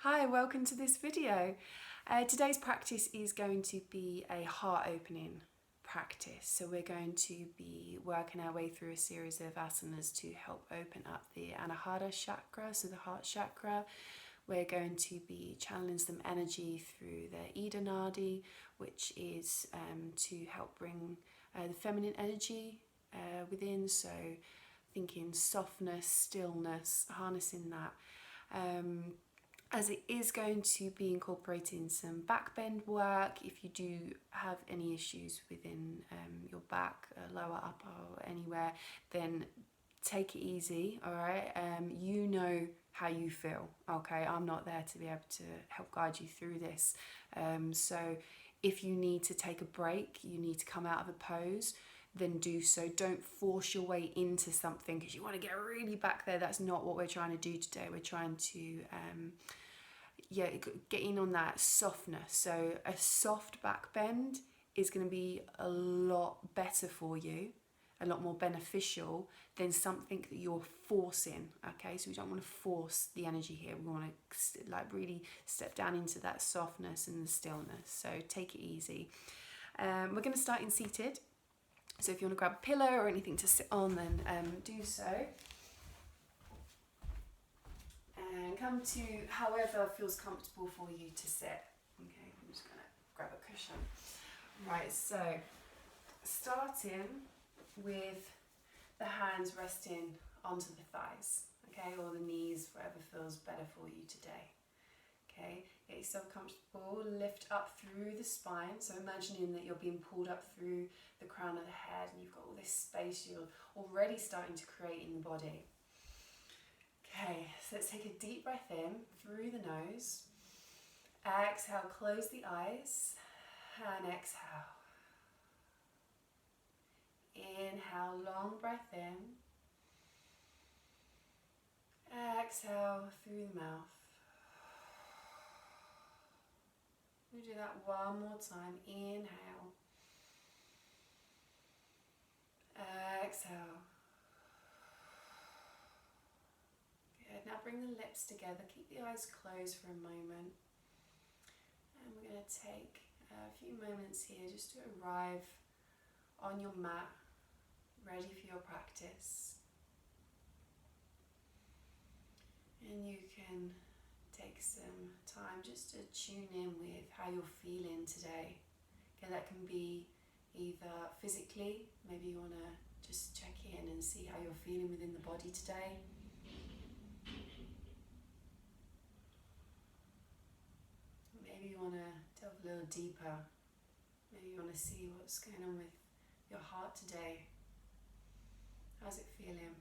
Hi, welcome to this video. Today's practice is going to be a heart opening practice. So we're going to be working our way through a series of asanas to help open up the anahata chakra, so the heart chakra. We're going to be channeling some energy through the Ida Nadis, which is to help bring the feminine energy within. So thinking softness, stillness, harnessing that. As it is going to be incorporating some backbend work. If you do have any issues within your back, lower, upper, or anywhere, then take it easy, all right? You know how you feel, okay? I'm not there to be able to help guide you through this. So if you need to take a break, you need to come out of a pose, then do so. Don't force your way into something because you want to get really back there. That's not what we're trying to do today. We're trying to get in on that softness. So a soft back bend is going to be a lot better for you, a lot more beneficial than something that you're forcing. Okay, so we don't want to force the energy here. We want to really step down into that softness and the stillness. So take it easy. We're going to start in seated. So if you want to grab a pillow or anything to sit on, then do so. And come to however feels comfortable for you to sit. Okay, I'm just going to grab a cushion. Right, so starting with the hands resting onto the thighs, okay, or the knees, whatever feels better for you today. Okay, get yourself comfortable, lift up through the spine. So imagining that you're being pulled up through the crown of the head and you've got all this space you're already starting to create in the body. Okay, so let's take a deep breath in through the nose. Exhale, close the eyes and exhale. Inhale, long breath in. Exhale through the mouth. We'll do that one more time. Inhale. Exhale. Good. Now bring the lips together. Keep the eyes closed for a moment. And we're going to take a few moments here just to arrive on your mat, ready for your practice. And you can take some time just to tune in with how you're feeling today. Okay, that can be either physically, maybe you want to just check in and see how you're feeling within the body today. Maybe you want to delve a little deeper. Maybe you want to see what's going on with your heart today. How's it feeling?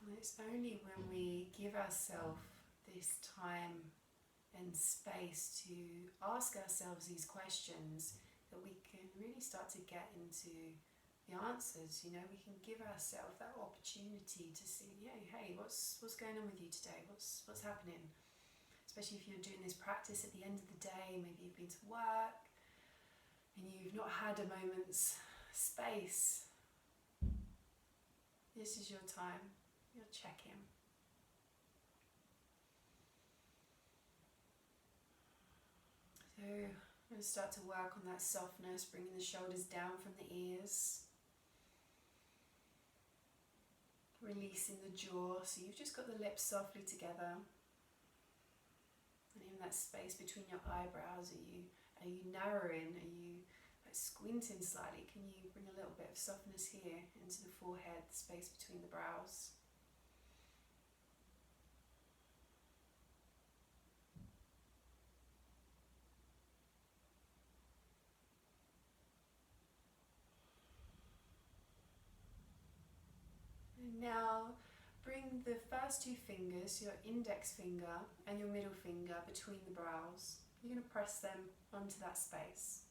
And it's only when we give ourselves this time and space to ask ourselves these questions that we can really start to get into the answers. You know, we can give ourselves that opportunity to see, hey, what's going on with you today? What's happening? Especially if you're doing this practice at the end of the day, maybe you've been to work and you've not had a moment's space. This is your time, your check-in. So I'm going to start to work on that softness, bringing the shoulders down from the ears. Releasing the jaw, so you've just got the lips softly together. And in that space between your eyebrows, are you narrowing? Are you squinting slightly? Can you bring a little bit of softness here into the forehead, the space between the brows? And now bring the first two fingers, your index finger and your middle finger, between the brows. You're going to press them onto that space.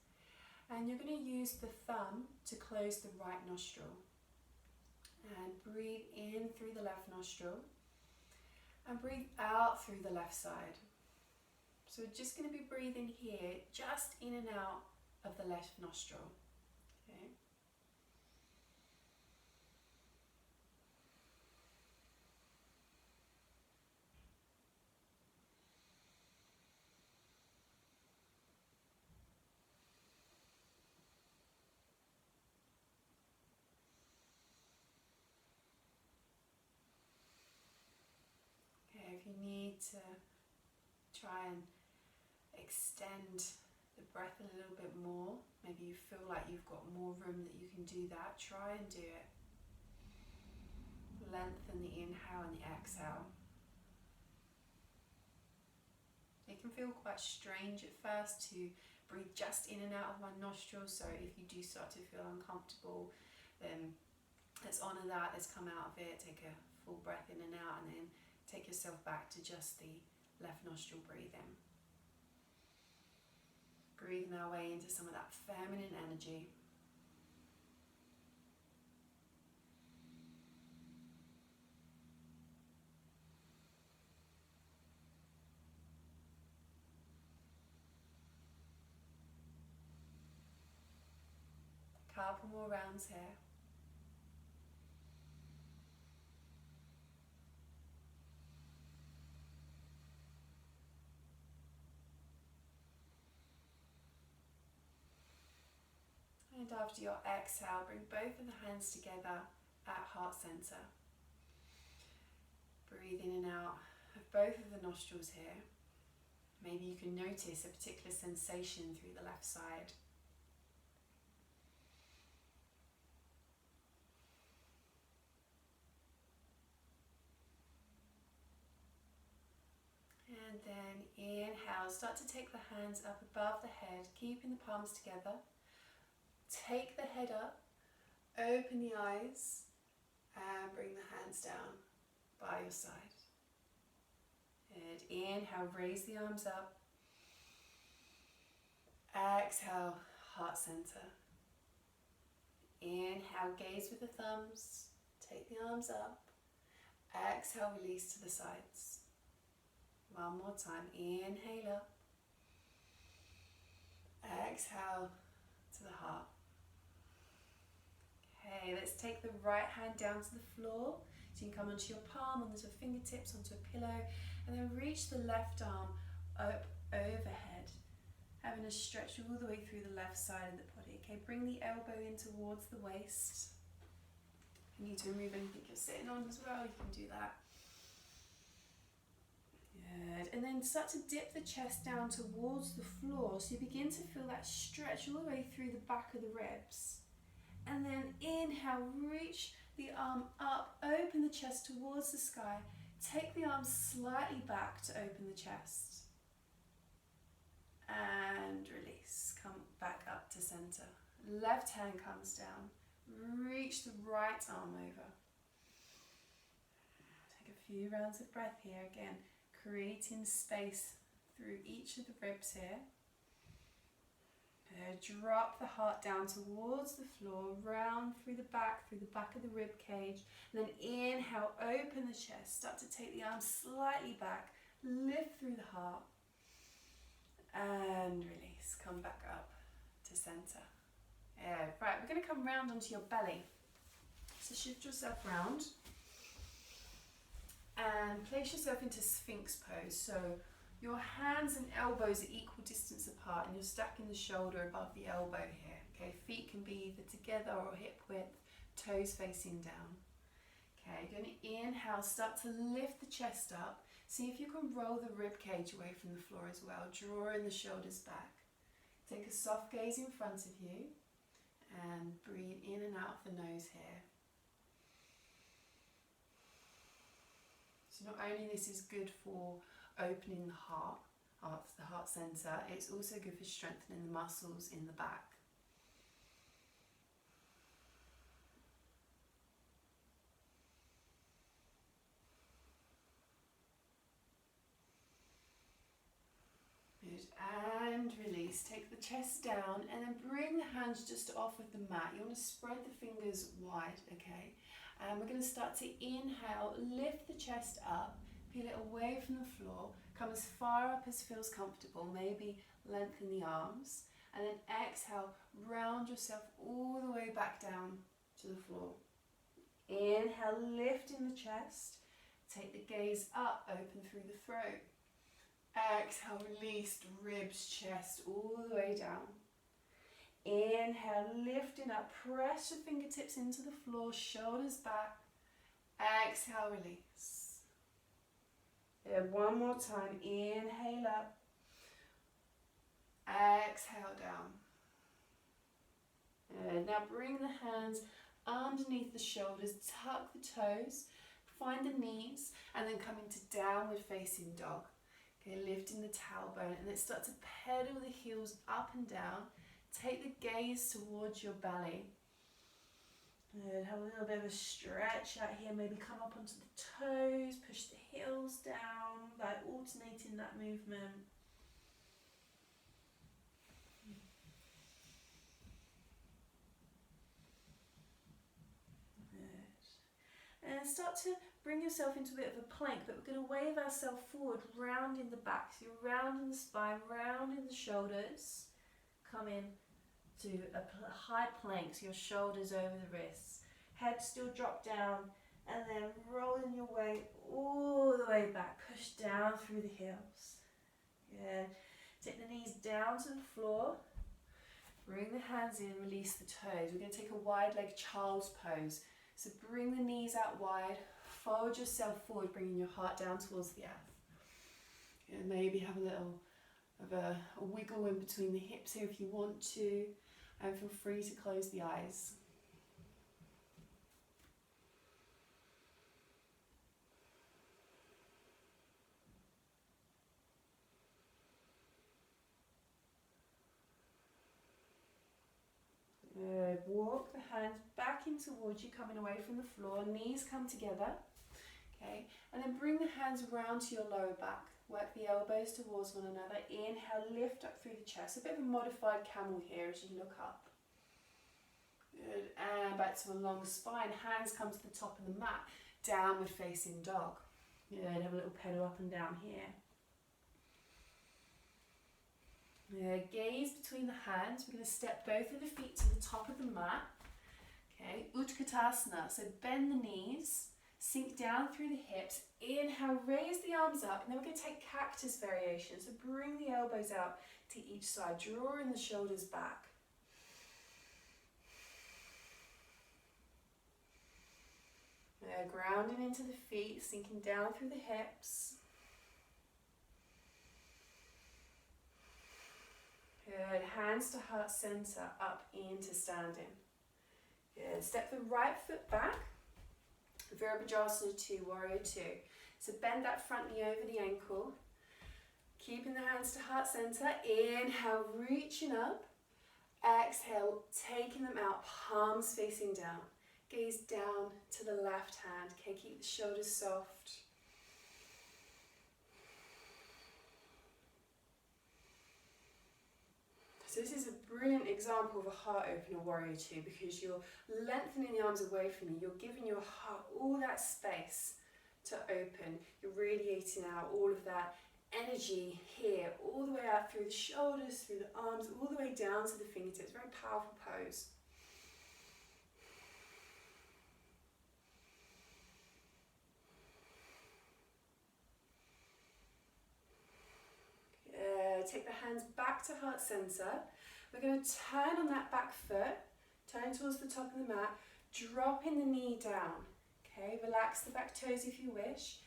And you're going to use the thumb to close the right nostril. And breathe in through the left nostril. And breathe out through the left side. So we're just going to be breathing here, just in and out of the left nostril. Okay. Okay, if you need to try and extend the breath a little bit more, maybe you feel like you've got more room that you can do that, try and do it. Lengthen the inhale and the exhale. It can feel quite strange at first to breathe just in and out of my nostrils, so if you do start to feel uncomfortable, then let's honour that, let's come out of it, take a full breath in and out, and then take yourself back to just the left nostril breathing. Breathing our way into some of that feminine energy. Couple more rounds here. And after your exhale, bring both of the hands together at heart center. Breathe in and out of both of the nostrils here. Maybe you can notice a particular sensation through the left side. And then inhale, start to take the hands up above the head, keeping the palms together. Take the head up, open the eyes, and bring the hands down by your side. Good. Inhale, raise the arms up. Exhale, heart center. Inhale, gaze with the thumbs. Take the arms up. Exhale, release to the sides. One more time. Inhale up. Exhale to the heart. Okay, let's take the right hand down to the floor. So you can come onto your palm, onto your fingertips, onto a pillow, and then reach the left arm up overhead, having a stretch all the way through the left side of the body. Okay, bring the elbow in towards the waist. If you need to remove anything you're sitting on as well, you can do that. Good. And then start to dip the chest down towards the floor, so you begin to feel that stretch all the way through the back of the ribs. And then inhale, reach the arm up, open the chest towards the sky. Take the arm slightly back to open the chest. And release, come back up to center. Left hand comes down, reach the right arm over. Take a few rounds of breath here again, creating space through each of the ribs here. Drop the heart down towards the floor, round through the back of the rib cage. And then inhale, open the chest, start to take the arms slightly back, lift through the heart. And release, come back up to center. Right, we're going to come round onto your belly. So shift yourself round and place yourself into Sphinx pose. So your hands and elbows are equal distance apart, and you're stacking the shoulder above the elbow here. Okay, feet can be either together or hip width, toes facing down. Okay, you're going to inhale, start to lift the chest up. See if you can roll the rib cage away from the floor as well, drawing the shoulders back. Take a soft gaze in front of you and breathe in and out of the nose here. So not only this is good for opening the heart center, it's also good for strengthening the muscles in the back. Good. And release. Take the chest down and then bring the hands just off of the mat. You want to spread the fingers wide, okay? And we're going to start to inhale, lift the chest up, Peel it away from the floor. Come as far up as feels comfortable. Maybe lengthen the arms. And then exhale, round yourself all the way back down to the floor. Inhale, lift in the chest. Take the gaze up, open through the throat. Exhale, release ribs, chest, all the way down. Inhale, lifting up, press your fingertips into the floor, shoulders back. Exhale, release. And one more time, inhale up. Exhale down. And now bring the hands underneath the shoulders, tuck the toes, find the knees, and then come into downward facing dog. Okay, lifting the tailbone, and then start to pedal the heels up and down. Take the gaze towards your belly. And have a little bit of a stretch out here. Maybe come up onto the toes, push the heels down, like alternating that movement. Good. And start to bring yourself into a bit of a plank, but we're going to wave ourselves forward, round in the back. So you're round in the spine, round in the shoulders. Come in to a high plank, so your shoulders over the wrists. Head still drop down, and then rolling your way all the way back. Push down through the heels. Good. Take the knees down to the floor. Bring the hands in, release the toes. We're going to take a wide leg child's pose. So bring the knees out wide, fold yourself forward, bringing your heart down towards the earth. And maybe have a little of a wiggle in between the hips here if you want to, and feel free to close the eyes. Good. Walk the hands back in towards you, coming away from the floor. Knees come together. Okay, and then bring the hands round to your lower back. Work the elbows towards one another. Inhale, lift up through the chest. A bit of a modified camel here as you look up. Good. And back to a long spine. Hands come to the top of the mat. Downward facing dog. Good. Have a little pedal up and down here. Gaze between the hands. We're going to step both of the feet to the top of the mat. Okay, Utkatasana. So bend the knees, sink down through the hips. Inhale, raise the arms up, and then we're going to take cactus variation. So bring the elbows out to each side, drawing the shoulders back. Grounding into the feet, sinking down through the hips. Good. Hands to heart center, up into standing. Good. Step the right foot back. Virabhadrasana 2, Warrior 2. So bend that front knee over the ankle. Keeping the hands to heart center. Inhale, reaching up. Exhale, taking them out, palms facing down. Gaze down to the left hand. Okay, keep the shoulders soft. So this is a brilliant example of a heart opener, Warrior 2, because you're lengthening the arms away from you. You're giving your heart all that space to open. You're radiating out all of that energy here, all the way out through the shoulders, through the arms, all the way down to the fingertips. Very powerful pose. Take the hands back to heart center. We're going to turn on that back foot, turn towards the top of the mat, dropping the knee down. Okay, relax the back toes if you wish.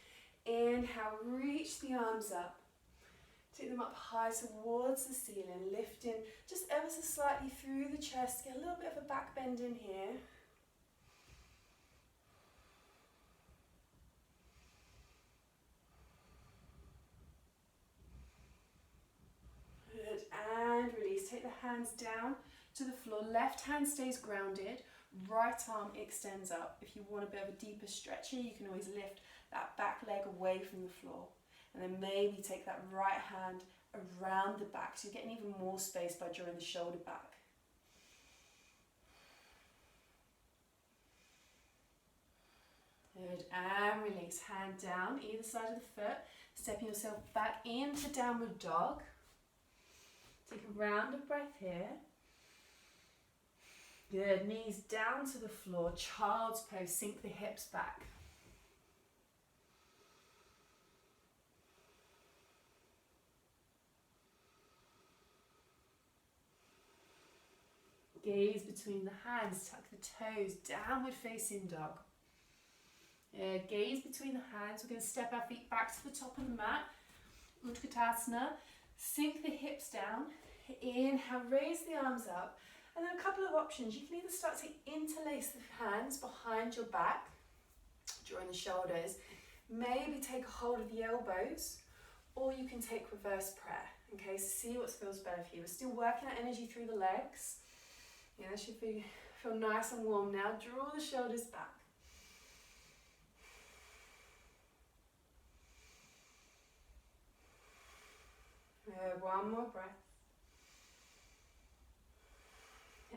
Inhale, reach the arms up. Take them up high towards the ceiling, lifting just ever so slightly through the chest. Get a little bit of a back bend in here. And release. Take the hands down to the floor. Left hand stays grounded. Right arm extends up. If you want a bit of a deeper stretch here, you can always lift that back leg away from the floor. And then maybe take that right hand around the back, so you're getting even more space by drawing the shoulder back. Good, and release. Hand down, either side of the foot. Stepping yourself back into downward dog. Take a round of breath here. Good, knees down to the floor, child's pose, sink the hips back. Gaze between the hands, tuck the toes, downward facing dog. Gaze between the hands, we're going to step our feet back to the top of the mat. Utkatasana, sink the hips down, inhale, raise the arms up, and then a couple of options. You can either start to interlace the hands behind your back, drawing the shoulders, maybe take a hold of the elbows, or you can take reverse prayer. Okay, see what feels better for you. We're still working that energy through the legs. Yeah, should feel nice and warm now. Draw the shoulders back. One more breath.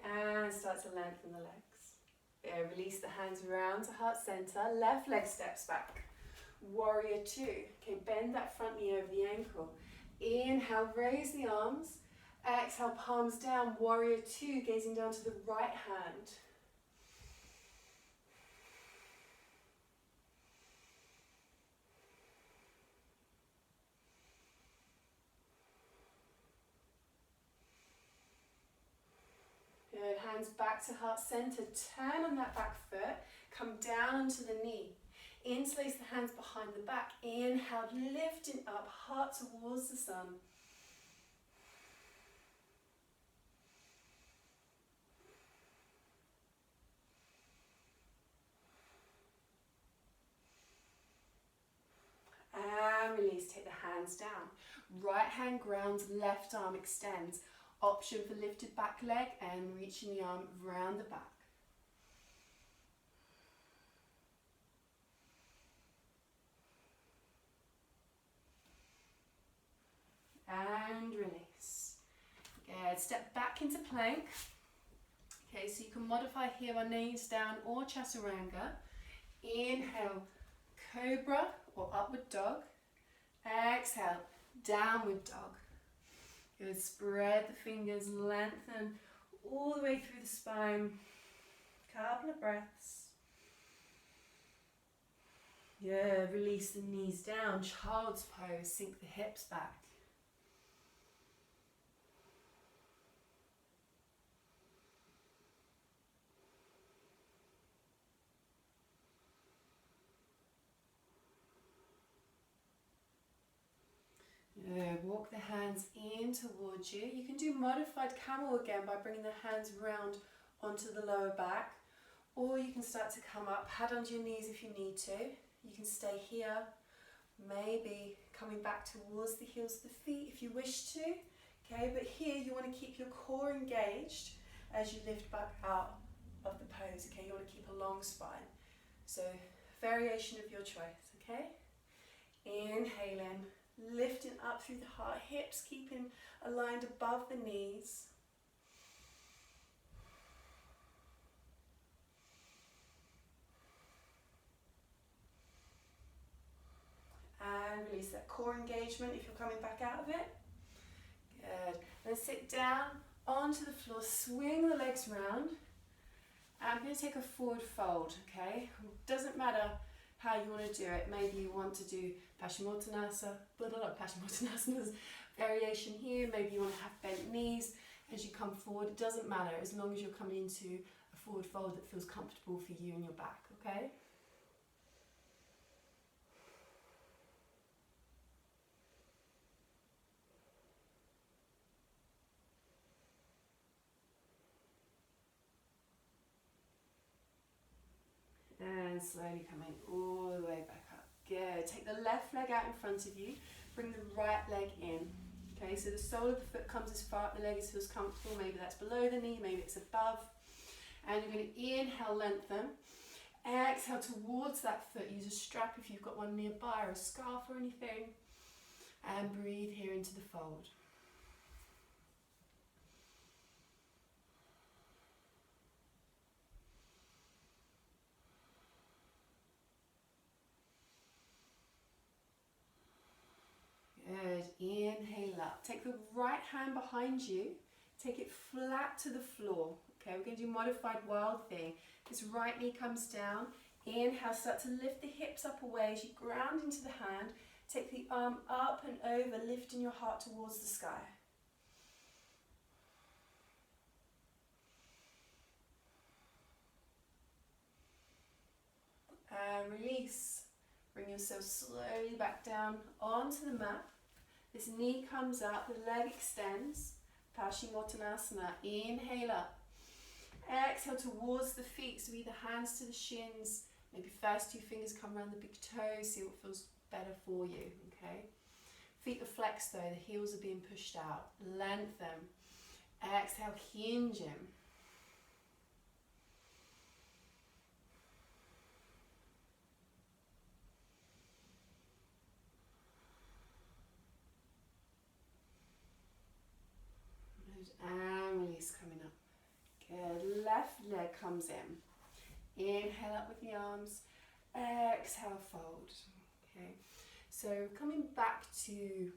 And start to lengthen the legs. Release the hands around to heart center. Left leg steps back. Warrior two. Okay, bend that front knee over the ankle. Inhale, raise the arms. Exhale, palms down. Warrior two, gazing down to the right hand. Good, hands back to heart center. Turn on that back foot. Come down onto the knee. Interlace the hands behind the back. Inhale, lifting up, heart towards the sun. And release, take the hands down. Right hand grounds, left arm extends. Option for lifted back leg and reaching the arm round the back. And release. Good, step back into plank. Okay, so you can modify here on knees down or chaturanga. Inhale, cobra or upward dog. Exhale, downward dog. Good, spread the fingers, lengthen all the way through the spine. Couple of breaths. Yeah, release the knees down, child's pose, sink the hips back. Walk the hands in towards you. You can do modified camel again by bringing the hands round onto the lower back, or you can start to come up, pad onto your knees if you need to. You can stay here, maybe coming back towards the heels of the feet if you wish to. Okay, but here you want to keep your core engaged as you lift back out of the pose. Okay, you want to keep a long spine. So variation of your choice. Okay, inhaling. Lifting up through the heart, hips keeping aligned above the knees. And release that core engagement if you're coming back out of it. Good. Then sit down onto the floor, swing the legs round. I'm going to take a forward fold, okay? Doesn't matter how you want to do it. Maybe you want to do Paschimottanasana, Paschimottanasana's variation here. Maybe you want to have bent knees as you come forward. It doesn't matter as long as you're coming into a forward fold that feels comfortable for you and your back, okay? And slowly coming all the way back up. Good. Take the left leg out in front of you. Bring the right leg in. Okay, so the sole of the foot comes as far up the leg as feels comfortable. Maybe that's below the knee, maybe it's above. And you're going to inhale, lengthen. Exhale towards that foot. Use a strap if you've got one nearby, or a scarf or anything. And breathe here into the fold. up. Take the right hand behind you, take it flat to the floor. Okay, we're going to do modified wild thing. This right knee comes down. Inhale, start to lift the hips up away as you ground into the hand. Take the arm up and over, lifting your heart towards the sky. And release. Bring yourself slowly back down onto the mat. This knee comes up, the leg extends. Paschimottanasana. Inhale up. Exhale towards the feet, so either hands to the shins, maybe first two fingers come around the big toes, see what feels better for you, okay? Feet are flexed though, the heels are being pushed out. Lengthen. Exhale, hinge in. And release coming up. Good. Left leg comes in. Inhale up with the arms. Exhale, fold. Okay. So coming back to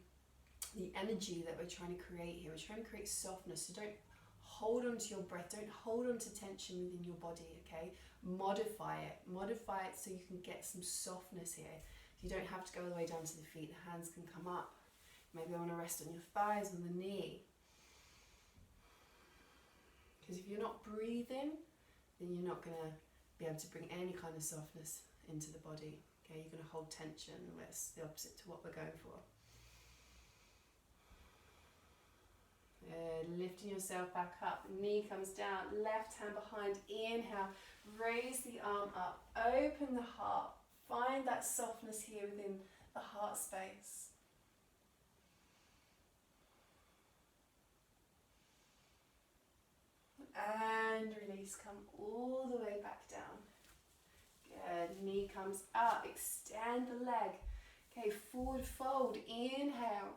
the energy that we're trying to create here. We're trying to create softness. So don't hold on to your breath. Don't hold on to tension within your body, okay? Modify it. Modify it so you can get some softness here. You don't have to go all the way down to the feet. The hands can come up. Maybe I want to rest on your thighs, on the knee. Because if you're not breathing, then you're not going to be able to bring any kind of softness into the body. Okay, you're going to hold tension, and that's the opposite to what we're going for. Lifting yourself back up, knee comes down, left hand behind, inhale, raise the arm up, open the heart, find that softness here within the heart space. And release, come all the way back down. Good, knee comes up, extend the leg. Okay, forward fold, inhale.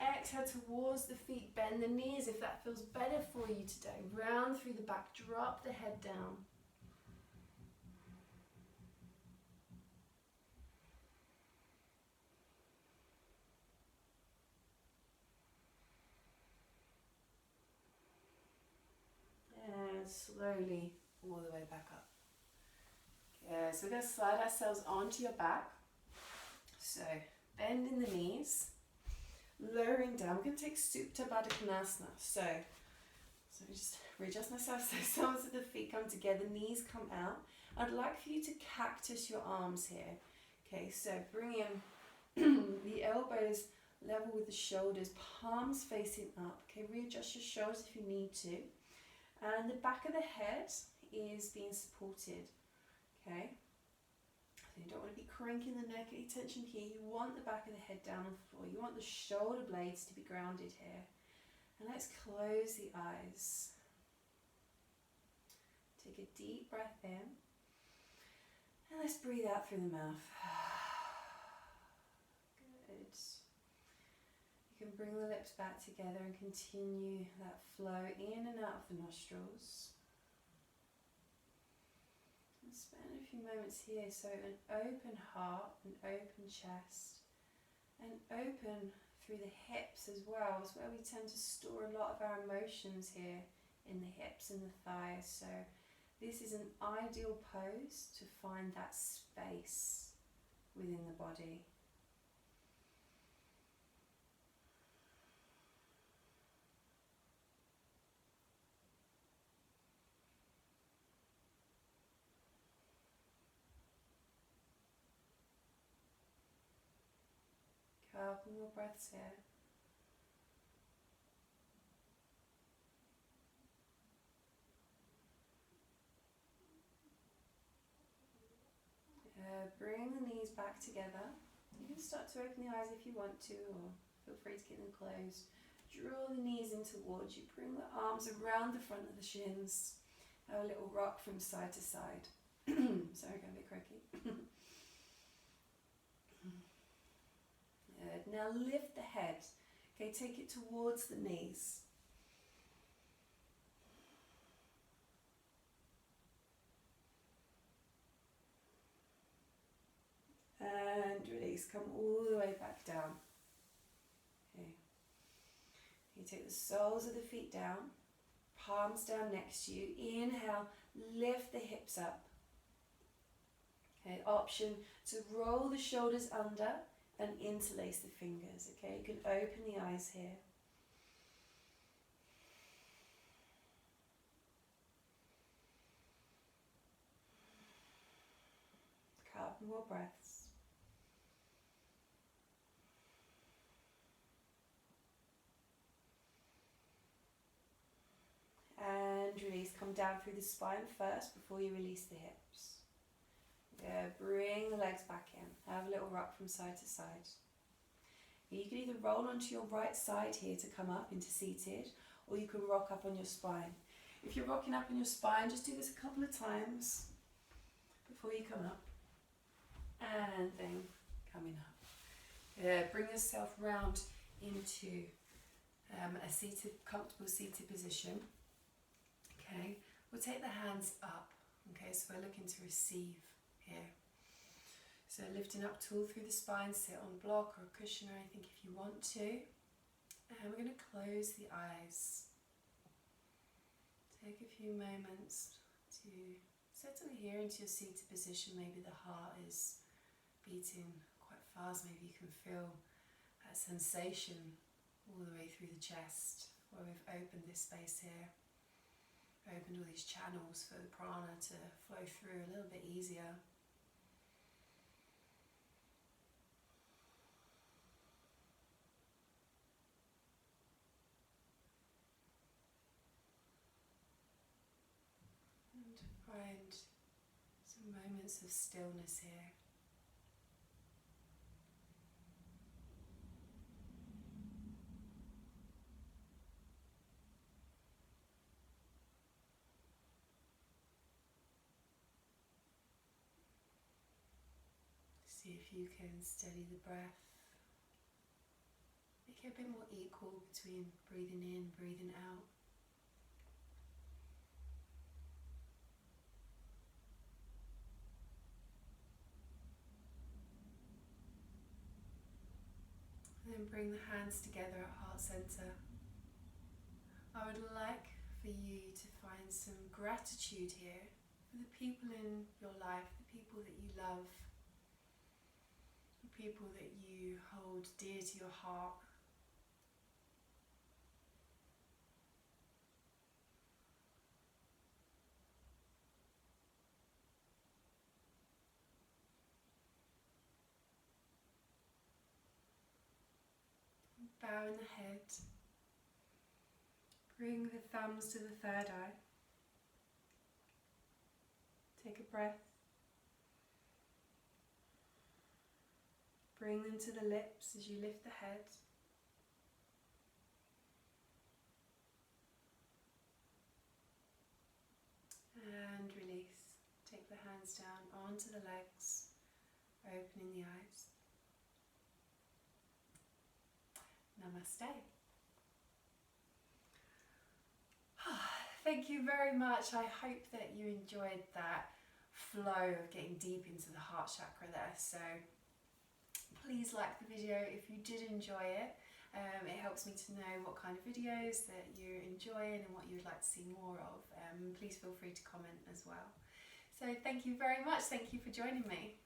Exhale towards the feet, bend the knees if that feels better for you today. Round through the back, drop the head down. And slowly all the way back up. Okay, so we're going to slide ourselves onto your back. So bending the knees. Lowering down, we're going to take Supta Baddha Konasana. So just readjust myself so soles of the feet come together, knees come out. I'd like for you to cactus your arms here. Okay, so bring in the elbows level with the shoulders, palms facing up. Okay, readjust your shoulders if you need to. And the back of the head is being supported. Okay. You don't want to be cranking the neck, any tension here. You want the back of the head down on the floor. You want the shoulder blades to be grounded here. And let's close the eyes. Take a deep breath in. And let's breathe out through the mouth. Good. You can bring the lips back together and continue that flow in and out of the nostrils. Spend a few moments here, so an open heart, an open chest, and open through the hips as well. It's where we tend to store a lot of our emotions here, in the hips and the thighs. So this is an ideal pose to find that space within the body. Couple more breaths here. Bring the knees back together. You can start to open the eyes if you want to, or feel free to keep them closed. Draw the knees in towards you. Bring the arms around the front of the shins. Have a little rock from side to side. Sorry, going a bit croaky. Good. Now lift the head. Okay, take it towards the knees. And release. Come all the way back down. Okay. You take the soles of the feet down, palms down next to you. Inhale, lift the hips up. Okay, option to roll the shoulders under and interlace the fingers. Okay, you can open the eyes here. Couple more breaths. And release. Come down through the spine first before you release the hips. Yeah, bring the legs back in. Have a little rock from side to side. You can either roll onto your right side here to come up into seated, or you can rock up on your spine. If you're rocking up on your spine, just do this a couple of times before you come up. And then coming up. Yeah, bring yourself round into a seated, comfortable seated position. Okay, we'll take the hands up. Okay, so we're looking to receive here. So lifting up tall through the spine, sit on a block or a cushion or anything if you want to. And we're going to close the eyes. Take a few moments to settle here into your seated position. Maybe the heart is beating quite fast. Maybe you can feel that sensation all the way through the chest where we've opened this space here. Opened all these channels for the prana to flow through a little bit easier. And find some moments of stillness here. See if you can steady the breath. Make it a bit more equal between breathing in, breathing out. And then bring the hands together at heart center. I would like for you to find some gratitude here for the people in your life, the people that you love, the people that you hold dear to your heart. Bowing the head. Bring the thumbs to the third eye. Take a breath. Bring them to the lips as you lift the head. And release. Take the hands down onto the legs, opening the eyes. Namaste. Thank you very much. I hope that you enjoyed that flow of getting deep into the heart chakra there. So please like the video if you did enjoy it. It helps me to know what kind of videos that you're enjoying and what you would like to see more of. Please feel free to comment as well. So thank you very much. Thank you for joining me.